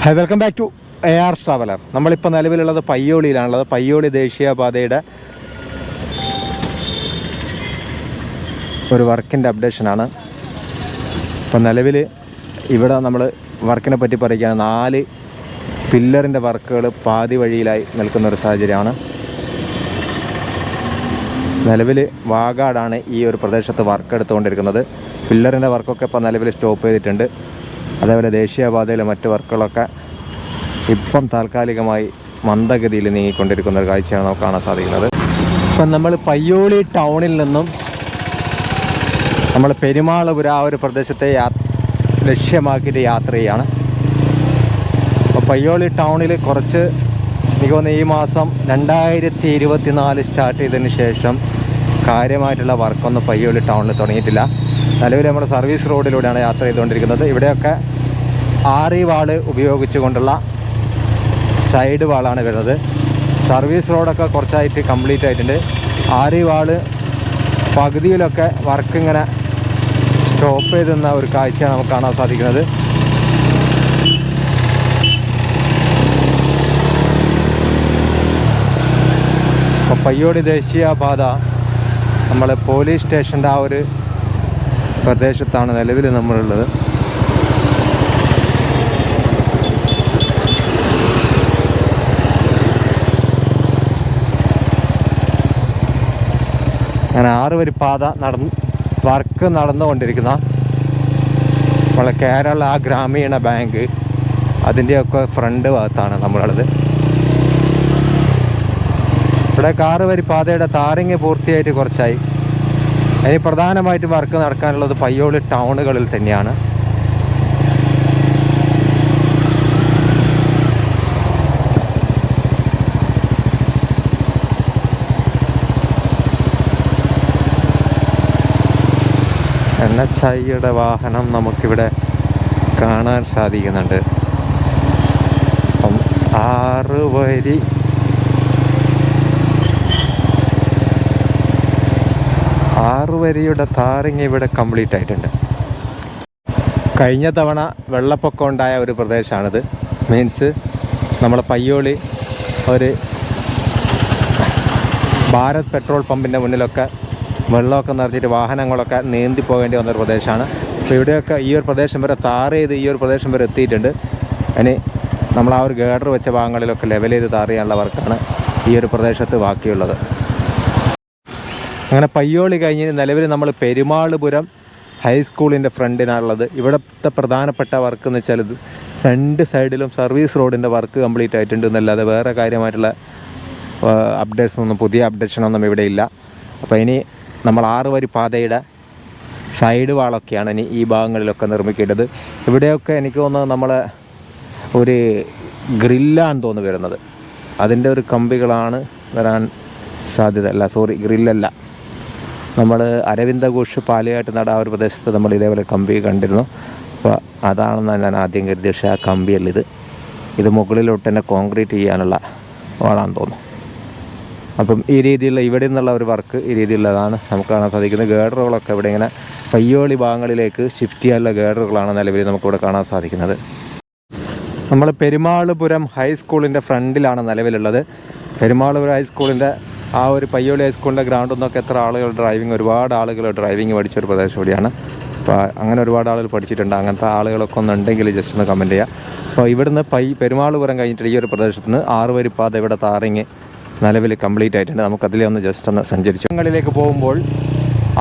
Hi, welcome back to AR traveller. നമ്മളിപ്പോൾ നിലവിലുള്ളത് പയ്യോളിയിലാണുള്ളത്. പയ്യോളി ദേശീയപാതയുടെ ഒരു വർക്കിൻ്റെ അപ്ഡേഷനാണ്. ഇപ്പം നിലവിൽ ഇവിടെ നമ്മൾ വർക്കിനെ പറ്റി പറയുകയാണ്. 4 പില്ലറിൻ്റെ വർക്കുകൾ പാതി വഴിയിലായി നിൽക്കുന്നൊരു സാഹചര്യമാണ്. നിലവിൽ വാഗാടാണ് ഈ ഒരു പ്രദേശത്ത് വർക്ക് എടുത്തുകൊണ്ടിരിക്കുന്നത്. പില്ലറിൻ്റെ വർക്കൊക്കെ ഇപ്പോൾ നിലവിൽ സ്റ്റോപ്പ് ചെയ്തിട്ടുണ്ട്. അതേപോലെ ദേശീയപാതയിലെ മറ്റ് വർക്കുകളൊക്കെ ഇപ്പം താൽക്കാലികമായി മന്ദഗതിയിൽ നീങ്ങിക്കൊണ്ടിരിക്കുന്ന ഒരു കാഴ്ചയാണ് നമുക്ക് കാണാൻ സാധിക്കുന്നത്. ഇപ്പം നമ്മൾ പയ്യോളി ടൗണിൽ നിന്നും നമ്മൾ പെരുമാളപുരം ആ ഒരു പ്രദേശത്തെ ലക്ഷ്യമാക്കിയിട്ട് യാത്ര ചെയ്യാണ്. അപ്പോൾ പയ്യോളി ടൗണിൽ കുറച്ച് എനിക്ക് തോന്നുന്നു ഈ മാസം 2024 സ്റ്റാർട്ട് ചെയ്തതിന് ശേഷം കാര്യമായിട്ടുള്ള വർക്കൊന്നും പയ്യോളി ടൗണിൽ തുടങ്ങിയിട്ടില്ല. നിലവിൽ നമ്മുടെ സർവീസ് റോഡിലൂടെയാണ് യാത്ര ചെയ്തുകൊണ്ടിരിക്കുന്നത്. ഇവിടെയൊക്കെ ആറി വാള് ഉപയോഗിച്ചുകൊണ്ടുള്ള സൈഡ് വാളാണ് വരുന്നത്. സർവീസ് റോഡൊക്കെ കുറച്ചായിട്ട് കംപ്ലീറ്റ് ആയിട്ടുണ്ട്. ആറി വാള് പകുതിയിലൊക്കെ വർക്ക് ഇങ്ങനെ സ്റ്റോപ്പ് ചെയ്തുന്ന ഒരു കാഴ്ചയാണ് നമുക്ക് കാണാൻ സാധിക്കുന്നത്. ഇപ്പോൾ പയ്യോളി ദേശീയപാത നമ്മൾ പോലീസ് സ്റ്റേഷൻ്റെ ആ ഒരു പ്രദേശത്താണ് നിലവിൽ നമ്മളുള്ളത്. അങ്ങനെ 6 വരി പാത വർക്ക് നടന്നുകൊണ്ടിരിക്കുന്ന നമ്മളെ കേരള ഗ്രാമീണ ബാങ്ക് അതിൻ്റെയൊക്കെ ഫ്രണ്ട് ഭാഗത്താണ് നമ്മളുള്ളത്. ഇവിടെ 6 വരി പാതയുടെ താറിങ് പൂർത്തിയായിട്ട് കുറച്ചായി. ഇനി പ്രധാനമായിട്ടും വർക്ക് നടക്കാനുള്ളത് പയ്യോളി ടൗണുകളിൽ തന്നെയാണ്. NHIയുടെ വാഹനം നമുക്കിവിടെ കാണാൻ സാധിക്കുന്നുണ്ട്. അപ്പം 6 വരിയുടെ താറിങ് ഇവിടെ കംപ്ലീറ്റ് ആയിട്ടുണ്ട്. കഴിഞ്ഞ തവണ വെള്ളപ്പൊക്കം ഉണ്ടായ ഒരു പ്രദേശമാണിത്. മീൻസ് നമ്മളെ പയ്യോളി ഒരു ഭാരത് പെട്രോൾ പമ്പിൻ്റെ മുന്നിലൊക്കെ വെള്ളമൊക്കെ നിറഞ്ഞിട്ട് വാഹനങ്ങളൊക്കെ നീന്തി പോകേണ്ടി വന്നൊരു പ്രദേശമാണ്. അപ്പോൾ ഇവിടെയൊക്കെ ഈ ഒരു പ്രദേശം വരെ ടാർ ചെയ്ത് ഈ ഒരു പ്രദേശം വരെ എത്തിയിട്ടുണ്ട്. ഇനി നമ്മൾ ആ ഒരു ഗേഡർ വെച്ച ഭാഗങ്ങളിലൊക്കെ ലെവൽ ചെയ്ത് ടാർ ചെയ്യാനുള്ള വർക്കാണ് ഈ ഒരു പ്രദേശത്ത് ബാക്കിയുള്ളത്. അങ്ങനെ പയ്യോളി കഴിഞ്ഞ് നിലവിൽ നമ്മൾ പെരുമാളുപുരം ഹൈസ്കൂളിൻ്റെ ഫ്രണ്ടിനാണുള്ളത്. ഇവിടുത്തെ പ്രധാനപ്പെട്ട വർക്ക് എന്ന് വെച്ചാൽ 2 സൈഡിലും സർവീസ് റോഡിൻ്റെ വർക്ക് കംപ്ലീറ്റ് ആയിട്ടുണ്ട് എന്നല്ലാതെ വേറെ കാര്യമായിട്ടുള്ള പുതിയ അപ്ഡേഷനൊന്നും ഇവിടെ ഇല്ല. അപ്പോൾ ഇനി നമ്മൾ 6 വരി പാതയുടെ സൈഡ് വാളൊക്കെയാണ് ഇനി ഈ ഭാഗങ്ങളിലൊക്കെ നിർമ്മിക്കേണ്ടത്. ഇവിടെയൊക്കെ എനിക്ക് തോന്നുന്നത് നമ്മളെ ഒരു ഗ്രില്ലാണ് തോന്നുന്നു വരുന്നത്. അതിൻ്റെ ഒരു കമ്പികളാണ് വരാൻ സാധ്യത. ഗ്രില്ലല്ല, നമ്മൾ അരവിന്ദ ഘോഷ് പാലയാട്ട് നട ആ ഒരു പ്രദേശത്ത് നമ്മൾ ഇതേപോലെ കമ്പി കണ്ടിരുന്നു. അപ്പോൾ അതാണെന്ന് ഞാൻ ആദ്യം കരുതിയ, പക്ഷേ ആ കമ്പിയല്ല ഇത് മുകളിലോട്ട് തന്നെ കോൺക്രീറ്റ് ചെയ്യാനുള്ള വാളാണെന്ന് തോന്നുന്നു. അപ്പം ഈ രീതിയിലുള്ള ഇവിടെ നിന്നുള്ള ഒരു വർക്ക് ഈ രീതിയിലുള്ളതാണ് നമുക്ക് കാണാൻ സാധിക്കുന്നത്. ഗേഡറുകളൊക്കെ ഇവിടെ ഇങ്ങനെ പയ്യോളി ഭാഗങ്ങളിലേക്ക് ഷിഫ്റ്റ് ചെയ്യാനുള്ള ഗേഡറുകളാണ് നിലവിൽ നമുക്കിവിടെ കാണാൻ സാധിക്കുന്നത്. നമ്മൾ പെരുമാളുപുരം ഹൈസ്കൂളിൻ്റെ ഫ്രണ്ടിലാണ് നിലവിലുള്ളത്. പെരുമാളുപുരം ഹൈസ്കൂളിൻ്റെ ആ ഒരു പയ്യോളി ഹൈസ്കൂളിൻ്റെ ഗ്രൗണ്ടിൽ നിന്നൊക്കെ എത്ര ആളുകൾ ഒരുപാട് ആളുകൾ ഡ്രൈവിംഗ് പഠിച്ചൊരു പ്രദേശം കൂടിയാണ്. അപ്പോൾ അങ്ങനെ ഒരുപാട് ആളുകൾ പഠിച്ചിട്ടുണ്ട്. അങ്ങനത്തെ ആളുകളൊക്കെ ഒന്നുണ്ടെങ്കിൽ ജസ്റ്റ് ഒന്ന് കമൻറ്റ് ചെയ്യുക. അപ്പോൾ ഇവിടുന്ന് പെരുമാളുപുരം കഴിഞ്ഞിട്ട് ഈ ഒരു പ്രദേശത്ത് നിന്ന് 6 വരി പാത ഇവിടെ താറിങ് നിലവിൽ കംപ്ലീറ്റ് ആയിട്ടുണ്ട്. നമുക്കതിലെ ജസ്റ്റ് ഒന്ന് സഞ്ചരിച്ചു ങ്ങളിലേക്ക് പോകുമ്പോൾ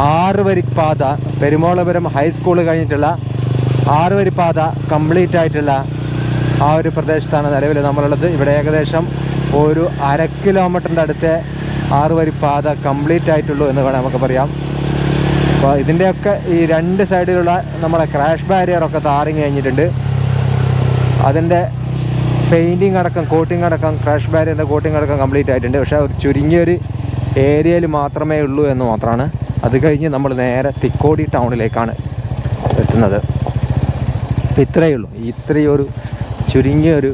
6 വരി പാത പെരുമാളുപുരം ഹൈസ്കൂൾ കഴിഞ്ഞിട്ടുള്ള 6 വരി പാത കംപ്ലീറ്റ് ആയിട്ടുള്ള ആ ഒരു പ്രദേശത്താണ് നിലവിൽ നമ്മളുള്ളത്. ഇവിടെ ഏകദേശം ഒരു 1/2 കിലോമീറ്ററിൻ്റെ അടുത്ത് 6 വരി പാത കംപ്ലീറ്റ് ആയിട്ടുള്ളൂ എന്ന് വേണം നമുക്ക് പറയാം. അപ്പോൾ ഇതിൻ്റെയൊക്കെ ഈ 2 സൈഡിലുള്ള നമ്മളെ ക്രാഷ് ബാരിയറൊക്കെ താറിങ് കഴിഞ്ഞിട്ടുണ്ട്. അതിൻ്റെ പെയിൻറ്റിങ് അടക്കം കോട്ടിങ് അടക്കം ക്രാഷ് ബാരിയറിൻ്റെ കോട്ടിങ് അടക്കം കംപ്ലീറ്റ് ആയിട്ടുണ്ട്. പക്ഷേ ഒരു ചുരുങ്ങിയൊരു ഏരിയയിൽ മാത്രമേ ഉള്ളൂ എന്ന് മാത്രമാണ്. അത് കഴിഞ്ഞ് നമ്മൾ നേരെ തിക്കോടി ടൗണിലേക്കാണ് എത്തുന്നത്. അപ്പോൾ ഇത്രയേ ഉള്ളൂ. ഇത്രയൊരു ചുരുങ്ങിയൊരു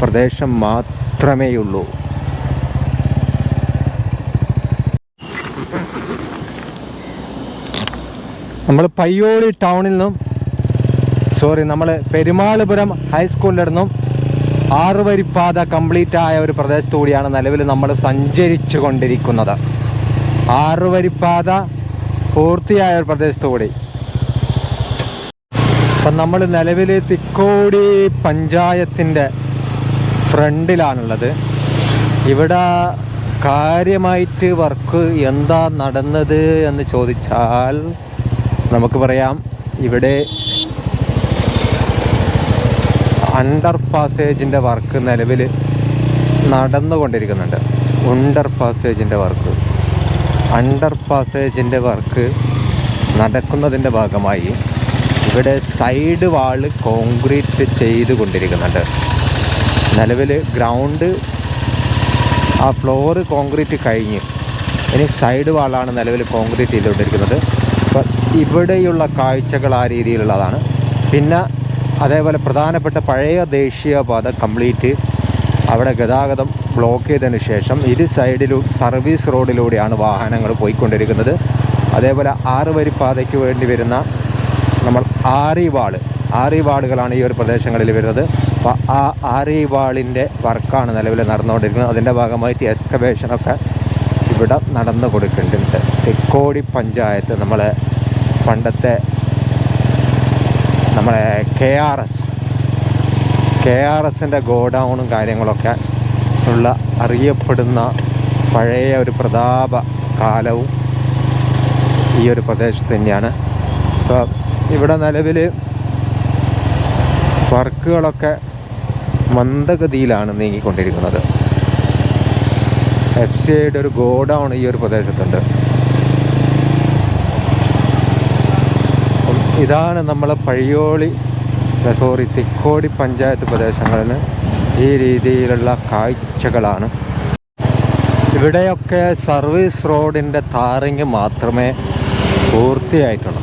പ്രദേശം മാത്രമേ ഉള്ളൂ. നമ്മൾ പയ്യോളി ടൗണിൽ നിന്നും നമ്മൾ പെരുമാളുപുരം ഹൈസ്കൂളിൻ്റെ അടുത്തും 6 വരിപ്പാത കംപ്ലീറ്റ് ആയ ഒരു പ്രദേശത്തു കൂടിയാണ് നിലവിൽ നമ്മൾ സഞ്ചരിച്ചു കൊണ്ടിരിക്കുന്നത്. 6 വരിപ്പാത പൂർത്തിയായ ഒരു പ്രദേശത്തു കൂടി. അപ്പം നമ്മൾ നിലവിൽ തിക്കോടി പഞ്ചായത്തിൻ്റെ ഫ്രണ്ടിലാണുള്ളത്. ഇവിടെ കാര്യമായിട്ട് വർക്ക് എന്താ നടന്നത് എന്ന് ചോദിച്ചാൽ നമുക്ക് പറയാം, ഇവിടെ അണ്ടർ പാസേജിൻ്റെ വർക്ക് നിലവിൽ നടന്നുകൊണ്ടിരിക്കുന്നുണ്ട്. അണ്ടർ പാസേജിൻ്റെ വർക്ക് നടക്കുന്നതിൻ്റെ ഭാഗമായി ഇവിടെ സൈഡ് വാള് കോൺക്രീറ്റ് ചെയ്ത് കൊണ്ടിരിക്കുന്നുണ്ട്. നിലവിൽ ഗ്രൗണ്ട് ആ ഫ്ലോറ് കോൺക്രീറ്റ് കഴിഞ്ഞ് ഇനി സൈഡ് വാളാണ് നിലവിൽ കോൺക്രീറ്റ് ചെയ്തുകൊണ്ടിരിക്കുന്നത്. അപ്പോൾ ഇവിടെയുള്ള കാഴ്ചകൾ ആ രീതിയിലുള്ളതാണ്. പിന്നെ അതേപോലെ പ്രധാനപ്പെട്ട പഴയ ദേശീയപാത കംപ്ലീറ്റ് അവിടെ ഗതാഗതം ബ്ലോക്ക് ചെയ്തതിന് ശേഷം ഇരു സൈഡിലും സർവീസ് റോഡിലൂടെയാണ് വാഹനങ്ങൾ പോയിക്കൊണ്ടിരിക്കുന്നത്. അതേപോലെ 6 വരിപ്പാതയ്ക്ക് വേണ്ടി വരുന്ന നമ്മൾ ആറി വാളുകളാണ് ഈ ഒരു പ്രദേശങ്ങളിൽ വരുന്നത്. അപ്പോൾ ആ ആറി വാളിൻ്റെ വർക്കാണ് നിലവിൽ നടന്നുകൊണ്ടിരിക്കുന്നത്. അതിൻ്റെ ഭാഗമായിട്ട് എക്സ്കവേഷനൊക്കെ ഇവിടെ നടന്നു കൊടുക്കുന്നുണ്ട്. തിക്കോടി പഞ്ചായത്ത് പണ്ടത്തെ കെ ആർ എസിൻ്റെ ഗോഡൗണും കാര്യങ്ങളൊക്കെ ഉള്ള അറിയപ്പെടുന്ന പഴയ ഒരു പ്രതാപ കാലവും ഈ ഒരു പ്രദേശത്ത് തന്നെയാണ്. അപ്പോൾ ഇവിടെ നിലവിൽ വർക്കുകളൊക്കെ മന്ദഗതിയിലാണ് നീങ്ങിക്കൊണ്ടിരിക്കുന്നത്. FCIയുടെ ഒരു ഗോഡൗൺ ഈ ഒരു പ്രദേശത്തുണ്ട്. ഇതാണ് നമ്മളെ തിക്കോടി പഞ്ചായത്ത് പ്രദേശങ്ങളിൽ ഈ രീതിയിലുള്ള കാഴ്ചകളാണ്. ഇവിടെയൊക്കെ സർവീസ് റോഡിൻ്റെ ടാറിങ് മാത്രമേ പൂർത്തിയായിട്ടുള്ളൂ.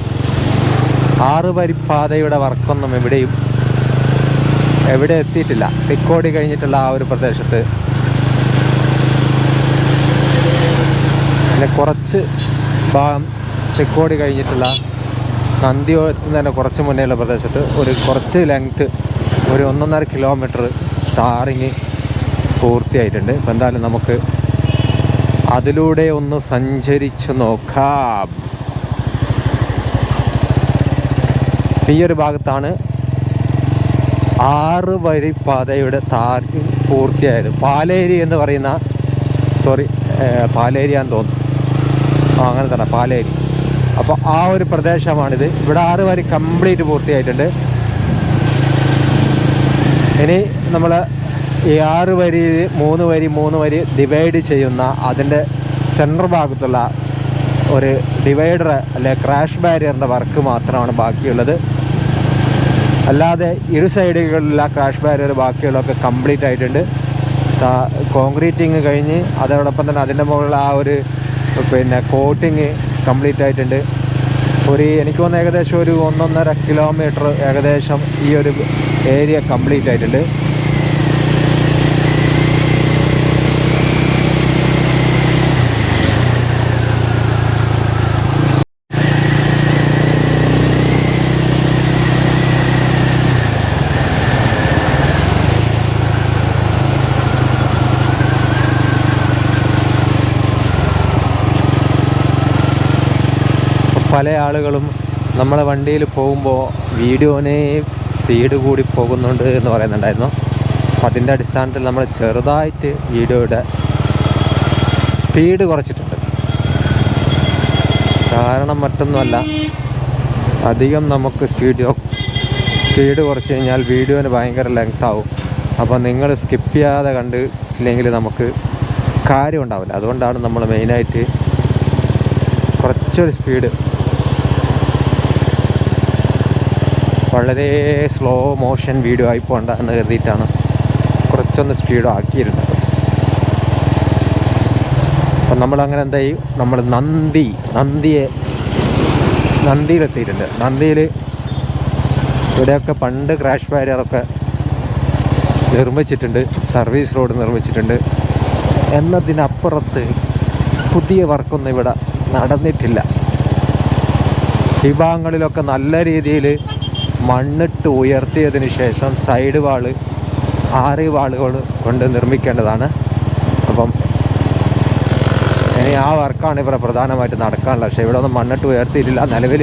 6 വരിപ്പാതയുടെ വർക്കൊന്നും എവിടെ എത്തിയിട്ടില്ല. തിക്കോടി കഴിഞ്ഞിട്ടുള്ള ആ ഒരു പ്രദേശത്ത് പിന്നെ കുറച്ച് ഭാഗം തിക്കോടി കഴിഞ്ഞിട്ടുള്ള നന്ദിയോളത്തിന് തന്നെ കുറച്ച് മുന്നേയുള്ള പ്രദേശത്ത് കുറച്ച് ലെങ്ത്ത് ഒരു 1.5 കിലോമീറ്റർ ടാറിങ് പൂർത്തിയായിട്ടുണ്ട്. ഇപ്പം എന്തായാലും നമുക്ക് അതിലൂടെ ഒന്ന് സഞ്ചരിച്ചു നോക്കാം. ഈ ഒരു ഭാഗത്താണ് 6 വരിപ്പാതയുടെ ടാറിങ് പൂർത്തിയായത്. പാലേരി എന്ന് പറയുന്ന പാലേരിയാന്ന് തോന്നുന്നു. അങ്ങനെ തന്നെ പാലേരി. അപ്പോൾ ആ ഒരു പ്രദേശമാണിത്. ഇവിടെ 6 വരി കംപ്ലീറ്റ് പൂർത്തിയായിട്ടുണ്ട്. ഇനി നമ്മൾ ഈ 6 വരിയിൽ 3 വരി ഡിവൈഡ് ചെയ്യുന്ന അതിൻ്റെ സെൻറ്റർ ഭാഗത്തുള്ള ഒരു ഡിവൈഡർ അല്ലെ ക്രാഷ് ബാരിയറിൻ്റെ വർക്ക് മാത്രമാണ് ബാക്കിയുള്ളത്. അല്ലാതെ ഇരു സൈഡുകളിലുള്ള ക്രാഷ് ബാരിയർ ബാക്കിയുള്ളതൊക്കെ കംപ്ലീറ്റ് ആയിട്ടുണ്ട്. കോൺക്രീറ്റിങ് കഴിഞ്ഞ് അതോടൊപ്പം തന്നെ അതിൻ്റെ മുകളിൽ ആ ഒരു കോട്ടിങ് കംപ്ലീറ്റ് ആയിട്ടുണ്ട്. എനിക്ക് തോന്നുന്നു ഏകദേശം ഒരു 1.5 കിലോമീറ്റർ ഏകദേശം ഈ ഒരു ഏരിയ കംപ്ലീറ്റ് ആയിട്ടുണ്ട്. പല ആളുകളും നമ്മളെ വണ്ടിയിൽ പോകുമ്പോൾ വീഡിയോനെ സ്പീഡ് കൂടി പോകുന്നുണ്ട് എന്ന് പറയുന്നുണ്ടായിരുന്നു. അപ്പം അതിൻ്റെ അടിസ്ഥാനത്തിൽ നമ്മൾ ചെറുതായിട്ട് വീഡിയോയുടെ സ്പീഡ് കുറച്ചിട്ടുണ്ട്. കാരണം മറ്റൊന്നുമല്ല, അധികം നമുക്ക് സ്പീഡ് കുറച്ച് കഴിഞ്ഞാൽ വീഡിയോന് ഭയങ്കര ലെങ്ത് ആവും. അപ്പോൾ നിങ്ങൾ സ്കിപ്പ് ചെയ്യാതെ കണ്ടില്ലെങ്കിൽ നമുക്ക് കാര്യം ഉണ്ടാവില്ല. അതുകൊണ്ടാണ് നമ്മൾ മെയിനായിട്ട് കുറച്ചൊരു സ്പീഡ്, വളരെ സ്ലോ മോഷൻ വീഡിയോ ആയി പോകണ്ട എന്ന് കരുതിയിട്ടാണ് കുറച്ചൊന്ന് സ്പീഡ് ആക്കിയിരുന്നത്. അപ്പം നമ്മളങ്ങനെ എന്തായി, നമ്മൾ നന്ദിയിലെത്തിയിട്ടുണ്ട്. നന്ദിയിൽ ഇവിടെയൊക്കെ പണ്ട് ക്രാഷ് ബാരിയറൊക്കെ നിർമ്മിച്ചിട്ടുണ്ട്, സർവീസ് റോഡ് നിർമ്മിച്ചിട്ടുണ്ട്. എന്നതിനപ്പുറത്ത് പുതിയ വർക്കൊന്നും ഇവിടെ നടന്നിട്ടില്ല. ഈ ഭാഗങ്ങളിലൊക്കെ നല്ല രീതിയിൽ മണ്ണിട്ട് ഉയർത്തിയതിന് ശേഷം സൈഡ് വാള് 6 വാളുകൾ കൊണ്ട് നിർമ്മിക്കേണ്ടതാണ്. അപ്പം ഇനി ആ വർക്കാണ് ഇവിടെ പ്രധാനമായിട്ട് നടക്കാനുള്ളത്. പക്ഷേ ഇവിടെ ഒന്നും മണ്ണിട്ട് ഉയർത്തിയിട്ടില്ല. നിലവിൽ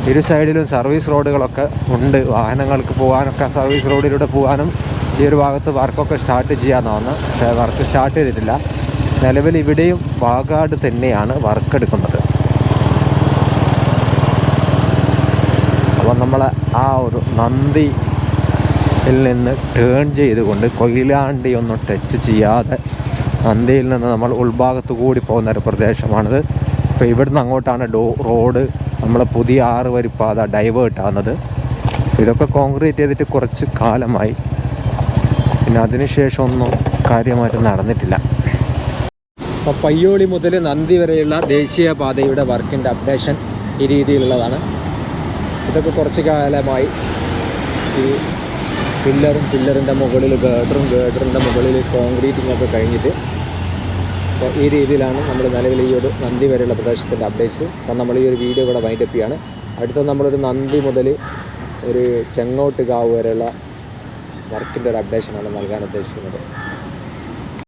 ഇരു സൈഡിലും സർവീസ് റോഡുകളൊക്കെ ഉണ്ട്. വാഹനങ്ങൾക്ക് പോകാനൊക്കെ സർവീസ് റോഡിലൂടെ പോകാനും ഈ ഒരു ഭാഗത്ത് വർക്കൊക്കെ സ്റ്റാർട്ട് ചെയ്യാമെന്ന് തോന്നുന്നു. പക്ഷേ വർക്ക് സ്റ്റാർട്ട് ചെയ്തിട്ടില്ല. നിലവിൽ ഇവിടെയും വാഗാട് തന്നെയാണ് വർക്ക് എടുക്കുന്നത്. അപ്പം നമ്മൾ ആ ഒരു നന്ദിയിൽ നിന്ന് ടേൺ ചെയ്തുകൊണ്ട് കൊയിലാണ്ടി ഒന്നും ടച്ച് ചെയ്യാതെ നന്ദിയിൽ നിന്ന് നമ്മൾ ഉൾഭാഗത്ത് കൂടി പോകുന്നൊരു പ്രദേശമാണിത്. ഇപ്പോൾ ഇവിടുന്ന് അങ്ങോട്ടാണ് റോഡ് നമ്മൾ പുതിയ 6 വരിപ്പാത ഡൈവേർട്ട് ആകുന്നത്. ഇതൊക്കെ കോൺക്രീറ്റ് ചെയ്തിട്ട് കുറച്ച് കാലമായി. പിന്നെ അതിനുശേഷം ഒന്നും കാര്യമായിട്ട് നടന്നിട്ടില്ല. അപ്പോൾ പയ്യോളി മുതൽ നന്ദി വരെയുള്ള ദേശീയപാതയുടെ വർക്കിൻ്റെ അപ്ഡേഷൻ ഈ രീതിയിലുള്ളതാണ്. ഇതൊക്കെ കുറച്ച് കാലമായി ഈ പില്ലറിൻ്റെ മുകളിൽ ഗേഡറിൻ്റെ മുകളിൽ കോൺക്രീറ്റിങ്ങൊക്കെ കഴിഞ്ഞിട്ട് അപ്പോൾ ഈ രീതിയിലാണ് നമ്മൾ നിലവിൽ ഈ ഒരു നന്ദി വരെയുള്ള പ്രദേശത്തിൻ്റെ അപ്ഡേറ്റ്സ്. അപ്പം നമ്മൾ ഈ ഒരു വീഡിയോ ഇവിടെ വൈൻഡപ്പ് ചെയ്യാണ്. അടുത്ത നമ്മളൊരു നന്ദി മുതൽ ഒരു ചെങ്ങോട്ട് കാവ് വരെയുള്ള വർക്കിൻ്റെ ഒരു അപ്ഡേഷനാണ് നൽകാൻ ഉദ്ദേശിക്കുന്നത്.